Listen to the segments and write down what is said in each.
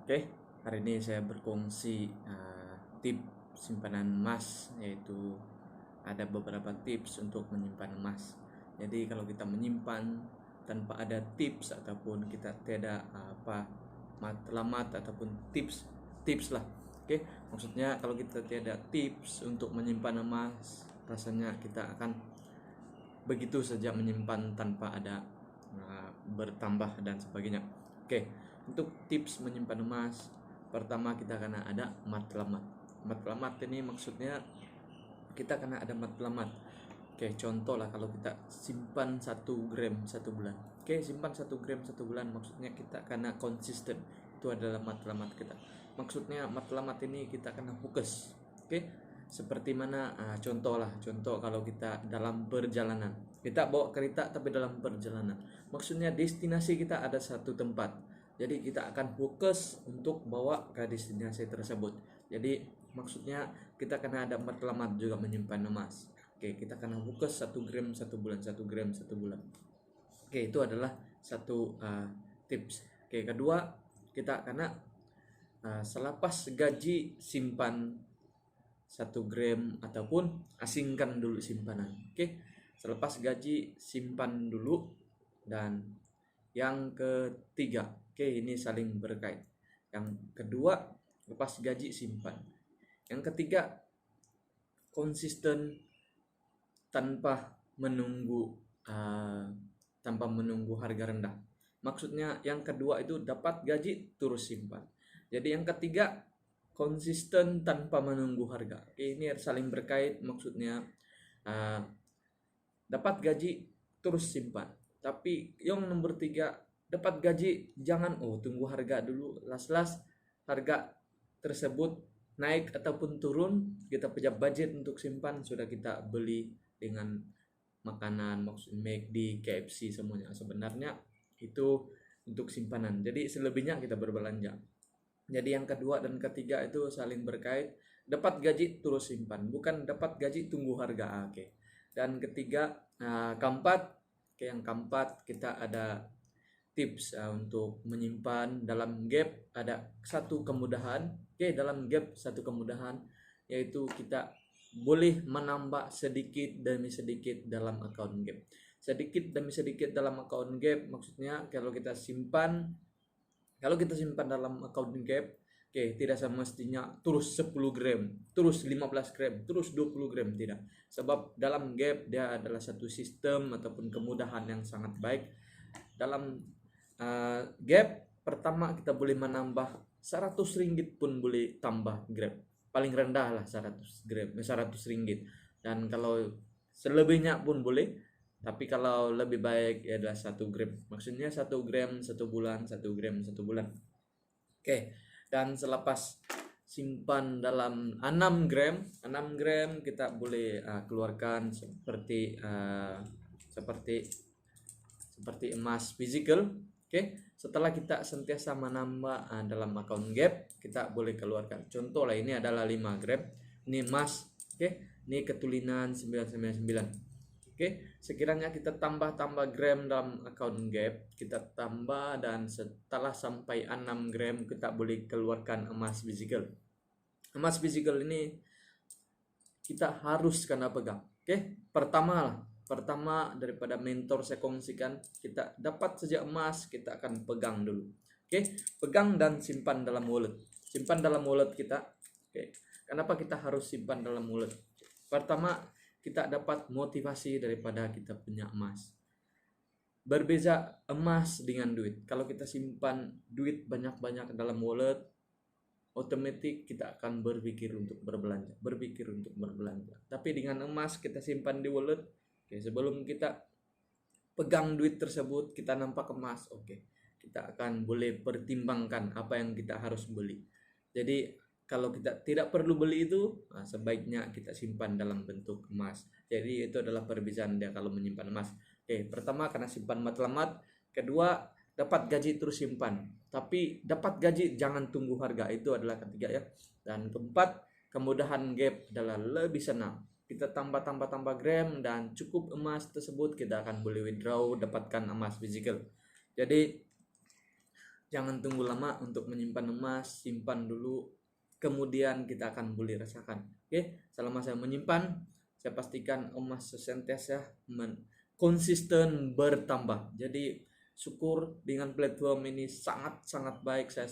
Oke, hari ini saya berkongsi tip simpanan emas, yaitu ada beberapa tips untuk menyimpan emas. Jadi kalau kita menyimpan tanpa ada tips ataupun kita tidak matlamat ataupun tips lah. Oke, maksudnya kalau kita tidak tips untuk menyimpan emas, rasanya kita akan begitu saja menyimpan tanpa ada bertambah dan sebagainya. Oke, untuk tips menyimpan emas, pertama kita kena ada matlamat. Matlamat ini maksudnya kita kena ada matlamat. Oke, contoh lah kalau kita simpan 1 gram 1 bulan. Oke, simpan 1 gram 1 bulan maksudnya kita kena konsisten. Itu adalah matlamat kita. Maksudnya matlamat ini kita kena fokus. Oke, seperti mana contoh kalau kita dalam perjalanan, kita bawa kereta tapi dalam perjalanan, maksudnya destinasi kita ada satu tempat, jadi kita akan fokus untuk bawa ke destinasi tersebut. Jadi maksudnya kita kena ada matlamat juga menyimpan emas. Oke, kita kena fokus 1 gram 1 bulan, 1 gram 1 bulan. Oke, itu adalah satu tips. Oke, kedua, kita kena selepas gaji simpan 1 gram ataupun asingkan dulu simpanan. Oke, selepas gaji simpan dulu. Dan yang ketiga, oke, ini saling berkait. Yang kedua, lepas gaji simpan. Yang ketiga, konsisten tanpa menunggu harga rendah. Maksudnya yang kedua itu dapat gaji terus simpan. Jadi yang ketiga, konsisten tanpa menunggu harga. Oke, ini saling berkait, maksudnya dapat gaji terus simpan. Tapi yang nomor 3, dapat gaji jangan tunggu harga dulu, las harga tersebut naik ataupun turun, kita punya budget untuk simpan, sudah kita beli dengan makanan, maksud McD, KFC semuanya. Sebenarnya itu untuk simpanan. Jadi selebihnya kita berbelanja. Jadi yang kedua dan ketiga itu saling berkait. Dapat gaji terus simpan, bukan dapat gaji tunggu harga. Oke. Dan ketiga, yang keempat kita ada tips untuk menyimpan dalam gap. Ada satu kemudahan. Oke, dalam gap satu kemudahan, yaitu kita boleh menambah sedikit demi sedikit dalam account gap. Sedikit demi sedikit dalam account gap maksudnya kalau kita simpan dalam account gap, tidak semestinya terus 10 gram, terus 15 gram, terus 20 gram, tidak. Sebab dalam gap dia adalah satu sistem ataupun kemudahan yang sangat baik. Dalam gap pertama kita boleh menambah 100 ringgit pun boleh tambah grab. Paling rendah lah 100 ringgit. Dan kalau selebihnya pun boleh. Tapi kalau lebih baik adalah 1 gram. Maksudnya 1 gram 1 bulan, 1 gram 1 bulan. Oke. Dan selepas simpan dalam 6 gram kita boleh keluarkan seperti emas physical. Oke. Setelah kita sentiasa menambah dalam account gap, kita boleh keluarkan. Contoh lah, ini adalah 5 gram. Ini emas. Oke. Ini ketulinan 999. Oke, sekiranya kita tambah gram dalam account gap, kita tambah, dan setelah sampai 6 gram kita boleh keluarkan emas physical. Emas physical ini kita harus kena pegang. Oke, pertama daripada mentor saya kongsikan, kita dapat saja emas, kita akan pegang dulu. Oke, pegang dan simpan dalam wallet. Simpan dalam wallet kita. Oke, kenapa kita harus simpan dalam wallet? Pertama, kita dapat motivasi daripada kita punya emas. Berbeza emas dengan duit. Kalau kita simpan duit banyak-banyak dalam wallet, otomatis kita akan berpikir untuk berbelanja. Tapi dengan emas kita simpan di wallet, sebelum kita pegang duit tersebut, kita nampak emas, kita akan boleh pertimbangkan apa yang kita harus beli. Jadi kalau kita tidak perlu beli itu, sebaiknya kita simpan dalam bentuk emas. Jadi itu adalah perbedaan dia kalau menyimpan emas. Pertama karena simpan matlamat. Kedua, dapat gaji terus simpan. Tapi dapat gaji jangan tunggu harga. Itu adalah ketiga ya. Dan keempat, kemudahan gap adalah lebih senang. Kita tambah gram dan cukup emas tersebut kita akan boleh withdraw, dapatkan emas physical. Jadi Jangan tunggu lama untuk menyimpan emas, simpan dulu, kemudian kita akan boleh rasakan. Oke, selama saya menyimpan, saya pastikan emas sesentiasa konsisten bertambah. Jadi syukur dengan platform ini sangat-sangat baik. Saya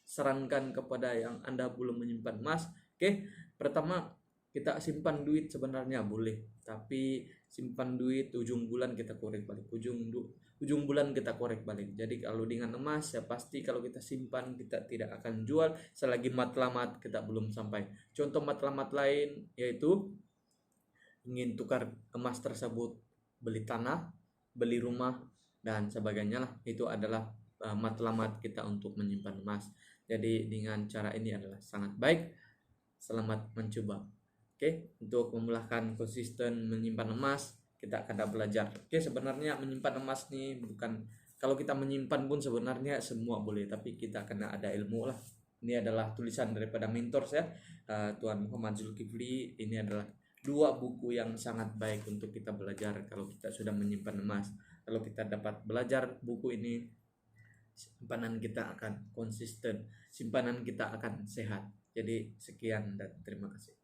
sarankan kepada yang Anda belum menyimpan emas. Oke, pertama kita simpan duit sebenarnya boleh, tapi simpan duit ujung bulan kita korek balik, ujung bulan kita korek balik. Jadi kalau dengan emas ya pasti kalau kita simpan kita tidak akan jual selagi matlamat kita belum sampai. Contoh matlamat lain yaitu ingin tukar emas tersebut, beli tanah, beli rumah dan sebagainya lah. Itu adalah matlamat kita untuk menyimpan emas. Jadi dengan cara ini adalah sangat baik. Selamat mencoba. Oke, untuk memulihkan konsisten menyimpan emas, kita akan belajar. Oke, sebenarnya menyimpan emas nih bukan, kalau kita menyimpan pun sebenarnya semua boleh, tapi kita kena ada ilmu lah. Ini adalah tulisan daripada mentor saya, Tuan Muhammad Zulkifli. Ini adalah 2 buku yang sangat baik untuk kita belajar kalau kita sudah menyimpan emas. Kalau kita dapat belajar buku ini, simpanan kita akan konsisten, simpanan kita akan sehat. Jadi sekian dan terima kasih.